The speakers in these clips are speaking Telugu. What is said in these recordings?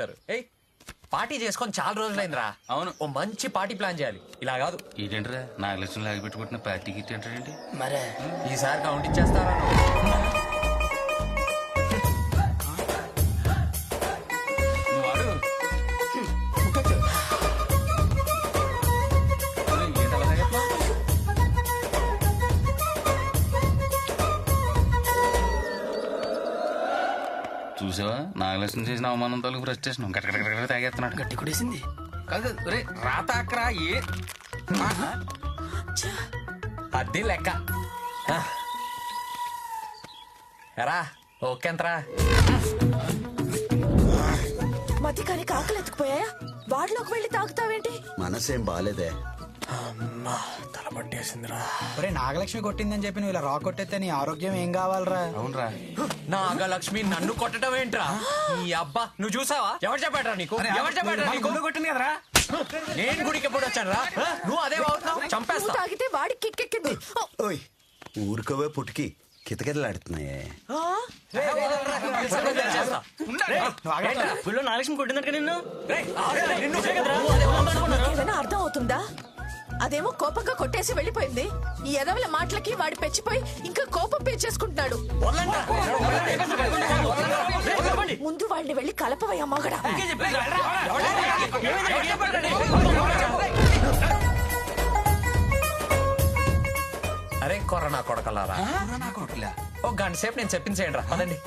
ఏయ్ పార్టీ చేసుకొని చాలా రోజులైందిరా. అవును. ఓ మంచి పార్టీ ప్లాన్ చేయాలి. ఇలా కాదు, ఏంటంటే నాలుగు లక్షలు లాగిపెట్టుకుంటున్న పార్టీ గిట్ ఏంటంటే మరే ఈసారి కౌంట్ ఇచ్చేస్తారా? నువ్వు అడుగు. చూసావా నాలుగు లక్షలు చేసిన అవమానం తోలు ఫ్రస్ట్రేషన్ గట్ట తాగేస్తున్నాడు. గట్టి కొడేసింది. కాదు రే రాతాకరా ఏ అది లెక్క. ఎరా ఓకేంతరా? మతి కానీ కాకలు ఎత్తుకుపోయా వాడిలోకి వెళ్ళి తాగుతావేంటి? మనసేం బాలేదే. తల పట్టేసిందిరా. ఒరే నాగలక్ష్మి కొట్టిందని చెప్పి నువ్వు ఇలా రా కొట్టేస్తే నీ ఆరోగ్యం ఏం కావాలరా? అవునరా నాగలక్ష్మి నన్ను కొట్టడం ఏంట్రా? ఈ అబ్బా నువ్వు చూసావా? ఎవరు చెప్పాడ్రా నీకు? ఎవరు చెప్పాడ్రా నీకు? కొట్టింది కదరా. నేను గుడికి ఎప్పుడు వచ్చాను రా? నువ్వు అదే అవుతున్నావు. నువ్వు చంపేస్తా. తాగితే వాడికి కిక్కెక్కింది. ఓయ్ ఊరుకోవే పుట్టుకి కితకితలాడుతున్నాయే. చేస్తా. నాగలక్ష్మి కొట్టిందట నిన్ను. ఏమైనా అర్థం అవుతుందా? అదేమో కోపంగా కొట్టేసి వెళ్ళిపోయింది. ఈ ఎదవల మాటలకి వాడి పెచ్చిపోయి ఇంకా కోపం పెంచేసుకుంటున్నాడు. ముందు వాడిని వెళ్ళి కలపవయ్యా మగడా. అరే కొరనా కొడకలారా, ఓ గంట సేపు నేను చెప్పించేయండి రా. పదండి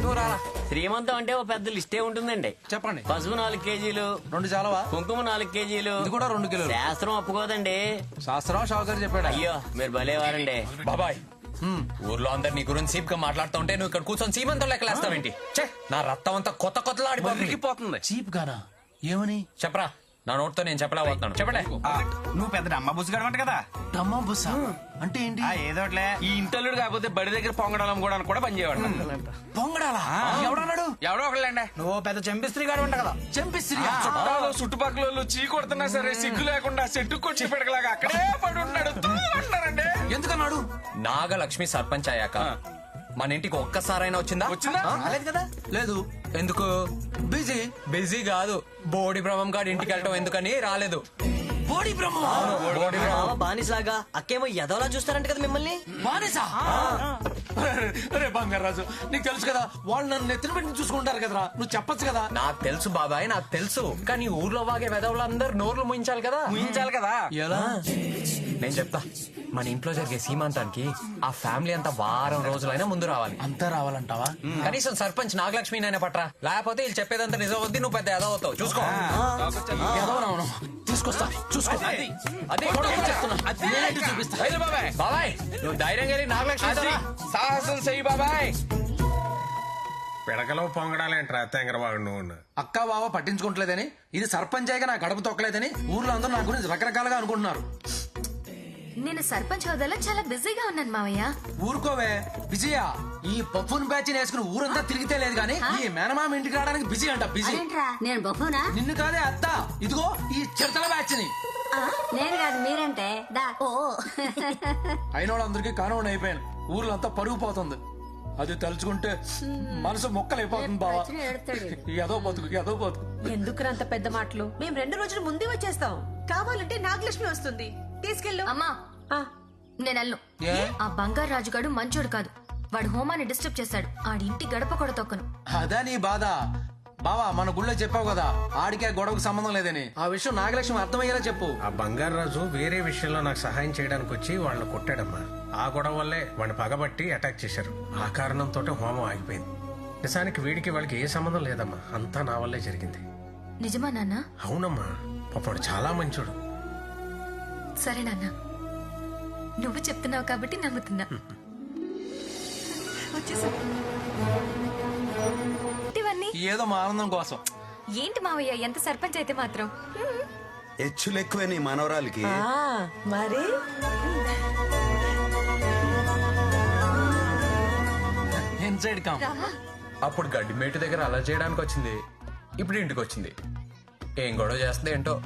నువ్వు రారా. శ్రీమంతం అంటే ఓ పెద్ద లిస్టే ఉంటుందండి. చెప్పండి. పసుపు 4 కేజీలు, 2 చాలవా? కుంకుమ 4 కేజీలు, ఇది కూడా 2 కిలోలు. శాస్త్రం ఒప్పుకోదండి. శాస్త్రం షావుకర్ చెప్పాడు. అయ్యో మీరు భలేవారండి. బాబాయ్, ఊర్లో అందరు నీ గురించి సీప్ గా మాట్లాడుతూ ఉంటే నువ్వు ఇక్కడ కూర్చొని సీమంతో లెక్కలేస్తావేంటి? ఛే, నా రక్తం అంతా కొత్త కొత్తలా ఆడిపోతుంది. పోతుంది. చీప్ గానా? ఏమని? చెప్పరా, నా నోట్తో నేను చెప్పలేకపోతున్నాను. చెప్పలే. నువ్వు పెద్ద అమ్మ బుస్సు అంటే కదా. డమ్మా బుస్సా అంటే ఏంటి? ఏదోట్లే ఈ ఇంటల్లుడు కాకపోతే బడి దగ్గర పొంగడాలం కూడా కూడా పనిచేయవాడు. పొంగడాలా? ఎవడన్నాడు? ఎవడో ఒకళ్ళండి. నువ్వు పెద్ద చెంపిస్త్రీ గాడు అంట కదా. చెంపిస్త్రీ? చుట్టాలు చుట్టుపక్కల చీ కొడుతున్నా సరే సిగ్గు లేకుండా చెట్టు కొచ్చి పెడకలాగా అక్కడే పడి ఉన్నాడు అంటారండి. ఎందుకన్నాడు? నాగలక్ష్మి సర్పంచ్ అయ్యాక మన ఇంటికి ఒక్కసారైనా వచ్చిందా? రాలేదు కదా. లేదు. ఎందుకు? బిజీ. బిజీ కాదు, బోడి బ్రహ్మం గారి ఇంటికి వెళ్ళటం ఎందుకని రాలేదు. బోడి బ్రహ్మ. బోడి బ్రహ్మం. బానిసలాగా అక్కేమో ఎదవలా చూస్తారంట కదా మిమ్మల్ని. బానిసా? అరే బంగారాజు, నీకు తెలుసు కదా వాళ్ళు నన్ను నెత్తిన పెట్టి చూసుకుంటారు కదరా. నువ్వు చెప్పొచ్చు కదా. నాకు తెలుసు బాబాయ్, నాకు తెలుసు. కానీ ఊర్లో వాగే వెదవులందరూ నోర్లు ముయించాలి కదా. ఊహించాలి కదా. ఎలా? నేను చెప్తా. మన ఇంట్లో జరిగే సీమంతానికి ఆ ఫ్యామిలీ అంతా వారం రోజులైనా ముందు రావాలి. అంతా రావాలంటావా? కనీసం సర్పంచ్ నాగలక్ష్మి నైనా పట్రా. లేకపోతే వీళ్ళు చెప్పేదంతా నిజం వద్ది, నువ్వు పెద్ద ఎదవ అవుతావు. చూసుకో. ఎదవనవును. తీసుకొస్తా, చూసుకో. అదే చెప్తున్నా. చూపిస్తా. బాబాయ్ నువ్వు ధైర్యంగా వెళ్ళి నాగలక్ష్మి సాహసం చెయ్యి బాబాయ్. పిడకలో పొంగడాలేంట్రా తెంగరవాడు నువ్వు. అక్క బావ పట్టించుకోవట్లేదని, ఇది సర్పంచ్ అయ్యగా నా గడప తొక్కలేదని ఊర్లో అందరూ నా గురించి రకరకాలుగా అనుకుంటున్నారు. నేను సర్పంచ్ హోదాలో చాలా బిజీగా ఉన్నాను మావయ్య. ఊరుకోవే విజయ. ఈ పప్పున్ బ్యాచ్ వేసుకుని ఊరంతా తిరిగితే లేదు కానీ ఈ మేనమామ ఇంటికి రావడానికి బిజీ అంట. బిజీ. నేను బొబ్బునా? నిన్ను కాదే అత్త, ఇదిగో ఈ చిడతల బ్యాచ్ ని. నేను కాదు మీరంటే దా. ఓ అయిన వాళ్ళందరికీ కానవని అయిపోయాను. ఊర్లో అంతా పరుగు పోతుంది. అది తలుచుకుంటే మనసు మొక్కలైపోతుంది బావా. ఏదో బతుకు, ఏదో బతుకు. ఎందుకురా అంత పెద్ద మాటలు? మేము 2 రోజులు ముందే వచ్చేస్తాం. కావాలంటే నాగలక్ష్మి వస్తుంది, తీసుకెళ్ళు. అమ్మా నేను అల్లు. ఆ బంగారు రాజుగాడు మంచోడు కాదు. వాడు హోమాన్ని డిస్టర్బ్ చేశాడు. ఆడి ఇంటి గడప కూడా తొక్కను. అదా నీ బాధ బావా. మన గుళ్ళో చెప్పావు కదా ఆడికే గొడవకు సంబంధం లేదని. ఆ విషయం నాగలక్ష్మి అర్థమయ్యేలా చెప్పు. ఆ బంగారు రాజు వేరే విషయంలో నాకు సహాయం చేయడానికి వచ్చి వాళ్ళని కొట్టాడమ్మా. ఆ గొడవ వల్లే వాడిని పగబట్టి అటాక్ చేశారు. ఆ కారణంతో హోమం ఆగిపోయింది. నిజానికి వీడికి వాళ్ళకి ఏ సంబంధం లేదమ్మా. అంతా నా వల్లే జరిగింది. నిజమా నాన్న? అవునమ్మా, పాపడు చాలా మంచోడు. సరే నాన్న, నువ్వు చెప్తున్నావు కాబట్టి నమ్ముతున్నా. వచ్చేసా. ఇవన్నీ ఏదో మా ఆనందం కోసం. ఏంటి మావయ్య ఎంత సర్పంచ్ అయితే మాత్రం? హెచ్చులు ఎక్కువే నీ మనవరాలకి. మరి ఇన్సైడ్ కామ్. అప్పుడు గడ్డి మేటు దగ్గర అలా చేయడానికి వచ్చింది, ఇప్పుడు ఇంటికి వచ్చింది. ఏం గొడవ చేస్తుంది ఏంటో.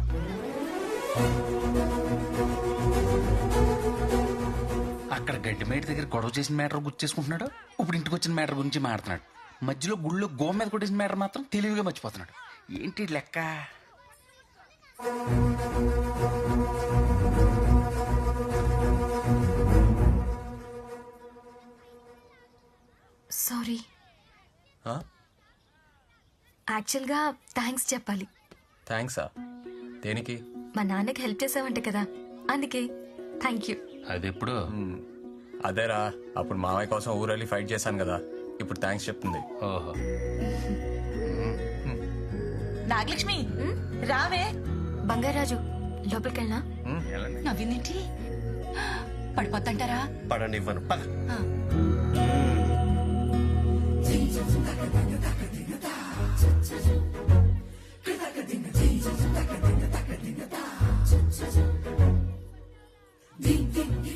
అక్కడ గడ్డి మేట దగ్గర గొడవ చేసిన మ్యాటర్ గుర్తు చేసుకుంటున్నాడు. ఇప్పుడు ఇంటికి వచ్చిన మ్యాటర్ గురించి మాట్లాడుతున్నాడు. మధ్యలో గుళ్ళో గోమ మీద కొట్టేసిన మ్యాటర్ మాత్రం తెలివిగా మర్చిపోతున్నాడు. ఏంటి లెక్క? సారీ. యాక్చువల్గా థ్యాంక్స్ చెప్పాలి. థ్యాంక్సా? దేనికి? మా నాన్నకి హెల్ప్ చేసావంట కదా, అందుకే థ్యాంక్ యూ. అది ఎప్పుడు? అదేరా, అప్పుడు మావయ్య కోసం ఊరెళ్ళి ఫైట్ చేశాను కదా, ఇప్పుడు థ్యాంక్స్ చెప్తుంది. ఓహో. నాగలక్ష్మి రావే. బంగారాజు లోపలికెళ్ళనా? నవ్విందేంటి? పడిపోద్దంటారా? పడనివ్వను. పద.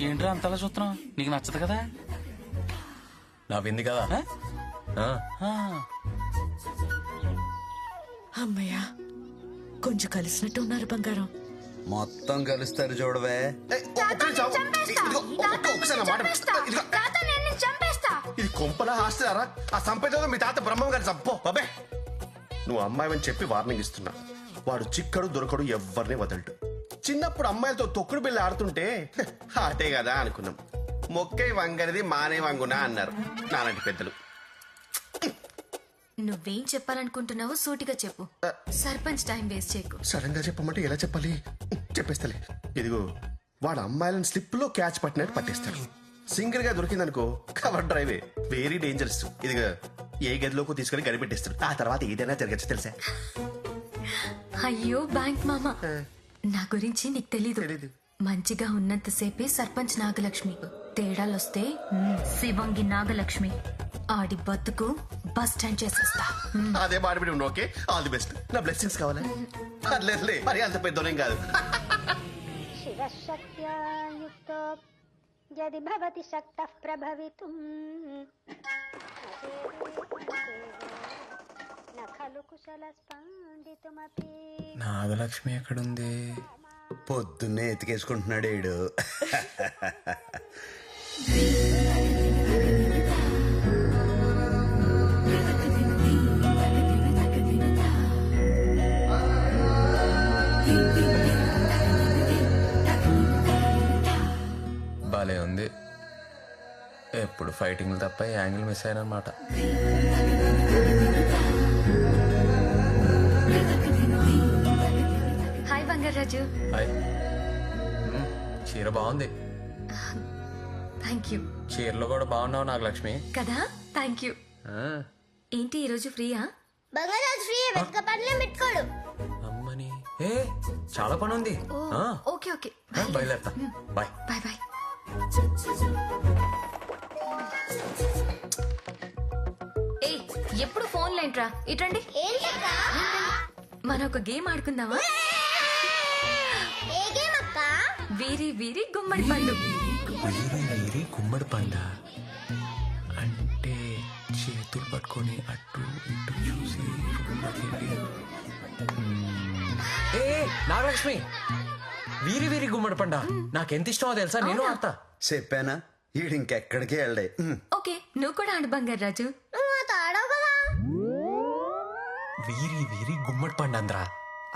ఏంట్రా అంతలా చూస్తున్నావు? నీకు నచ్చదు కదా? నా వింది కదా. అమ్మయ్యా, కొంచెం కలిసినట్టు ఉన్నారు బంగారం. మొత్తం కలుస్తారు చూడవే. ఇది కొంపలా హాస్టలారా? ఆ సంపేదో మీ తాత బ్రహ్మం గారి చంపో బాబే. నువ్వు అమ్మాయిని చెప్పి వార్నింగ్ ఇస్తున్నా. వాడు చిక్కడు దొరకడు, ఎవరిని వదలడు. చిన్నప్పుడు అమ్మాయిలతో తొక్కుడు బిళ్ళ ఆడుతుంటే ఆటే కదా అనుకున్నాం. మొక్కై వంగనిది మానే వంగునా అన్నారు నాలాంటి పెద్దలు. నువ్వేం చెప్పాలనుకుంటున్నావో సూటిగా చెప్పు. సర్పంచ్ టైం వేస్ట్ చేయకు. సడన్ గా చెప్పమంటే ఎలా చెప్పాలి? చెప్పేస్తలే. ఇదిగో, వాడు అమ్మాయిలను స్లిప్ లో క్యాచ్ పట్టినట్టు పట్టేస్తాడు. సింగిల్ గా దొరికిందనుకో కవర్ డ్రైవే, వెరీ డేంజరస్. ఇదిగో, ఏ గదిలోకి తీసుకుని గడిపెట్టేస్తాడు. ఆ తర్వాత ఏదైనా జరగచ్చు తెలుసా? అయ్యో బ్యాంక్ మామ, నా గురించి నీకు తెలీదు. మంచిగా ఉన్నంతసేపే సర్పంచ్ నాగలక్ష్మి. తేడాలొస్తే శివంగి నాగలక్ష్మి. ఆడి బతుకు బస్ స్టాండ్ చేసేస్తా. అదే మాడిపిడి ఉండు. Okay, all the best. నా బ్లెస్సింగ్స్ కావాలా? అట్లేదులే, మరి అంత పెద్దోనేం కాదు. శివశక్త్యాయుక్తో యది భవతి శక్తః ప్రభవితుం న ఖలు కుశలస్పందితుమపి. నాగలక్ష్మి ఎక్కడుంది? పొద్దున్నే ఎతికేసుకుంటున్నాడు ఈడు. భలే ఉంది. ఎప్పుడు ఫైటింగ్ తప్ప యాంగిల్ మిస్ అయ్యానమాట. హాయ్ బంగారాజు. హాయ్. చీర బాగుంది. Thank you. చీరలో కూడా బాగున్నావు నాగలక్ష్మి. కదా, థ్యాంక్ యూ. ఏంటి ఈరోజు ఫ్రీయా? బంగారాజు ఫ్రీ, వెతక పనులే పెట్టుకోడు. అమ్మని ఏ చాలా పని ఉంది. ఓకే ఓకే, బయలుదేరతా. Bye bye bye. ఏ ఎప్పుడు ఫోన్ లేంట్రా, ఇటండి. ఏంటక్కా? మనం ఒక గేమ్ ఆడుకుందామా? ఏ గేమ్ అక్కా? వీరి వీరి గుమ్మడి పండు. వీరి వీరి గుమ్మడి పండ అంటే చేతులు పట్టుకొని అటు ఇటు చూసి ఏ నాగలక్ష్మి, వీరి వీరి గుమ్మడి పండ నాకెంత ఇష్టమో తెలుసా? నేను ఆడతా. చెప్పానా, ఈడు ఇంకెక్కడికి వెళ్ళే. ఓకే, నువ్వు కూడా ఆడు బంగారాజు. నువ్వు నాతో ఆడవు కదా. వీరి వీరి గుమ్మడి పండు అందరా,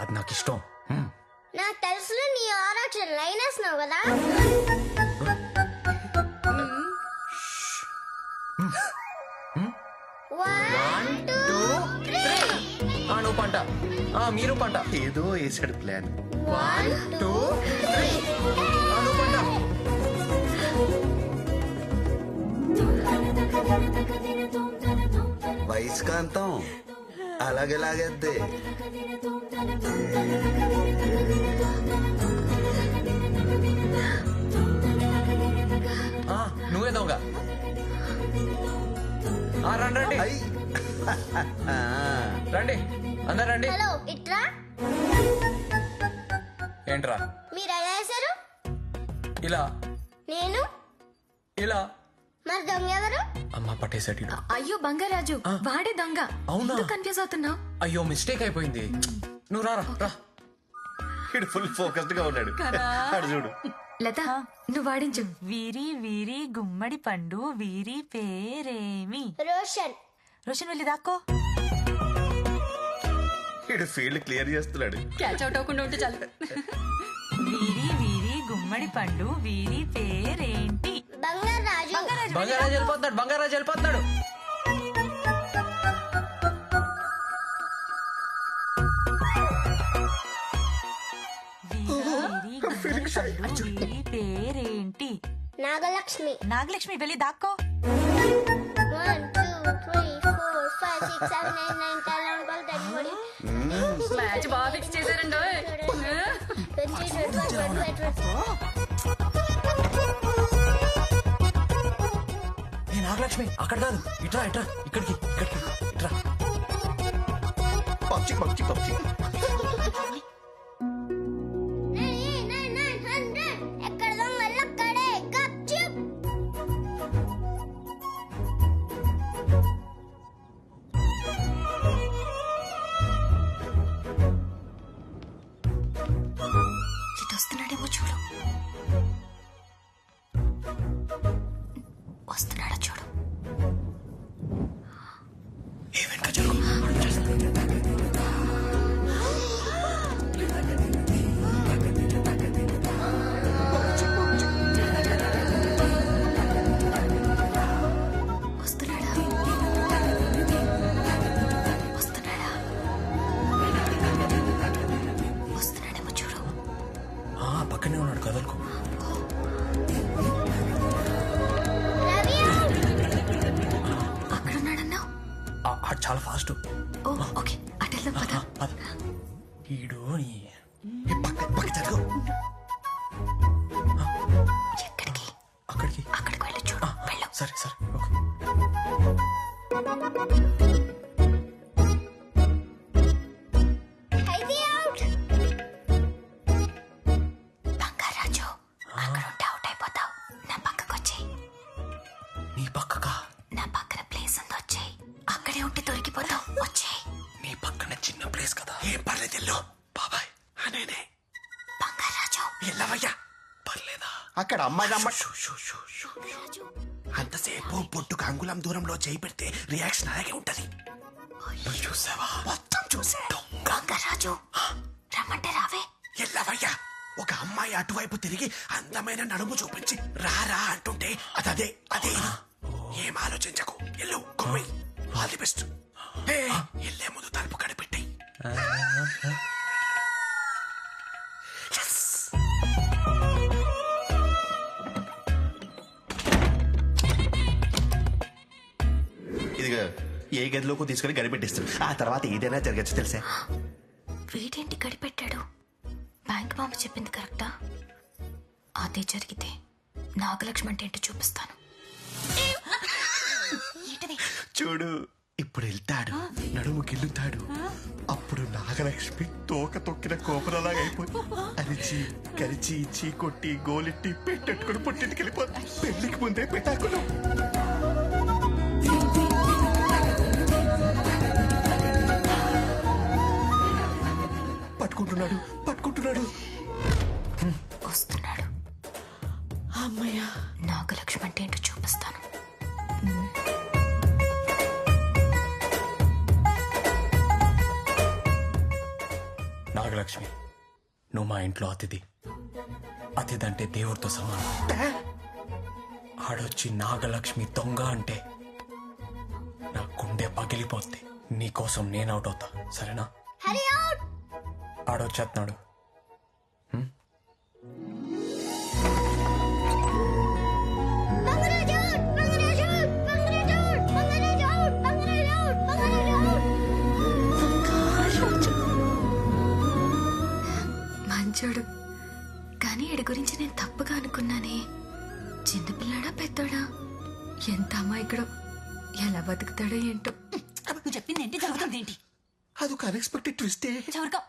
అది నాకు ఇష్టం. నాకు తెలుసు, నీ ఆరాక్షన్ లైన్ వేస్తున్నావు కదా. నువ్వు పంట, మీరు పంట. ఏదో వేసాడు ప్లాన్. 1 2 3 నువ్వు పంట. వయస్కాంతం అలాగే లాగేద్ది. నువ్వే దొంగ. రండి రండి రండి, అందరు రండి. హలో, ఇట్రా. ఏంట్రా? మీరు ఎలా వేశారు? ఇలా నేను ఇలా. మరి దొంగ ఎవరు? అమ్మ పట్టేసాడు. అయ్యో బంగారాజు, వాడే దొంగ. అవునా? కన్ఫ్యూజ్ అవుతున్నావు. అయ్యో మిస్టేక్ అయిపోయింది. నువ్వు రారా రా. వీడు ఫుల్ ఫోకస్డ్ గా ఉన్నాడు. అడు చూడు. లత, నువ్వు వాడించు. వీరి వీరి గుమ్మడి పండు, వీరి పేరేమి? రోషన్. రోషన్ వెళ్ళి దాక్కో. వీడు ఫీల్డ్ క్లియర్ చేస్తున్నాడు. క్యాచ్ అవుట్ అవ్వకుండా ఉంటే చాలు. వీరి వీరి గుమ్మడి పండు వీరి పేరేంటి? బంగారాజు. బంగారాజు వెళ్ళిపోతున్నాడు, బంగారాజు వెళ్ళిపోతున్నాడు. వీరి గుమ్మడి పండు వీరి పేరేంటి? నాగలక్ష్మి. నాగలక్ష్మి వెళ్ళి దాక్కో. 1 2 3 4 5 6 7 8 9 10 11 12 13 మ్యాచ్ బాగా ఫిక్స్ చేశారండి. 20 నాగలక్ష్మి అక్కడ కాదు, ఇట్రా ఇట్రా, ఇక్కడికి ఇక్కడికి ఇట్రా. PUBG PUBG PUBG. ఎక్కడ దొంగలు అక్కడే గప్చుప్. ఇటు వస్తున్నాడేమో చూడు. వస్తున్నాడా చూడు. వస్తున్నాడా? వస్తున్నాడా? వస్తున్నాడేమో చూడు. పక్కనే ఉన్నాడు, కదలకు. అక్కడున్నాడన్నావు. చాలా ఫాస్ట్. ఓ ఓకే, అటు వెళ్దాం పద. ఈడు పక్క జరుగు. ఎక్కడికి? అక్కడికి అక్కడికి వెళ్ళి చూడు. వెళ్ళు. సరే సరే. హైది అవుట్. బంగారాజు అక్కడ ఉంటే అవుట్ అయిపోతావు. నా పక్కకు వచ్చేయి. నీ పక్కగా? నా పక్కన ప్లేస్ ఉంది, వచ్చేయి. అక్కడే ఉంటే దొరికిపోతావు, వచ్చేయి. నీ పక్కన చిన్న ప్లేస్ కదా, ఏం పర్లేదు. ఎల్లో బాబాయ్ అనేనే. బంగారాజు ఎల్లవయ్యా, పర్లేదా? అక్కడ అమ్మాయి బంగారాజు. అంతసేపు పొట్టుకు అంగుళం దూరంలో చేయి పెడితే రియాక్షన్ అలాగే ఉంటది. నువ్వు చూసావా? మొత్తం చూసా. బంగారాజు రమ్మంటే రావే. ఎల్లవయ్యా, ఒక అమ్మాయి అటువైపు తిరిగి అందమైన నడుము చూపించి రారా అంటుంటే అదే అదే. ఏం ఆలోచించకు, ఎల్లు కొమ్మి. All the best. ఎల్లే ముందు తలుపు కనిపెట్టి. ఇదిగా ఏ గదిలోకి తీసుకొని గడిపెట్టిస్తాడు. ఆ తర్వాత ఏదైనా జరగచ్చు తెలుసా? వీడేంటి గడిపెట్టాడు? బ్యాంక్ మామ చెప్పింది కరెక్టా? అదే జరిగితే నాగలక్ష్మి అంటే ఏంటో చూపిస్తాను. చూడు, ఇప్పుడు వెళ్తాడు, నడుము గిల్లుతాడు. అప్పుడు నాగలక్ష్మి తోక తొక్కిన కోపరలాగా అయిపోయి అరిచి కరిచి చీ కొట్టి గోలెట్టి పెట్టెట్టుకుని పుట్టింటికి వెళ్ళిపోతుంది. పెళ్లికి ముందే పెటాకులు. పట్టుకుంటున్నాడు పట్టుకుంటున్నాడు. వస్తున్నాడు. అమ్మయ్యా, నాగలక్ష్మి అంటే ఏంటో చూపిస్తాను. నాగలక్ష్మి, నువ్వు మా ఇంట్లో అతిథి. అతిథి అంటే దేవుడితో సమానం. ఆడొచ్చి నాగలక్ష్మి దొంగ అంటే నా గుండె పగిలిపోద్ది. నీకోసం నేను అవుట్ అవుతా, సరేనా? హరి అవుట్. ఆడొచ్చేస్తున్నాడు. Bangaraju out. Bangaraju out. Bangaraju out. Bangaraju out. Bangaraju out. Bangaraju out. మంచోడు. కానీ ఈడి గురించి నేను తప్పుగా అనుకున్నానే. చిన్నపిల్లాడా పెద్దోడా? ఎంత అమాయకుడో. ఎలా బతుకుతాడో ఏంటో. నువ్వు చెప్పింది ఏంటి, జరుగుతుంది ఏంటి? అదొక అన్ఎక్స్పెక్టెడ్ ట్విస్టే. చవరగా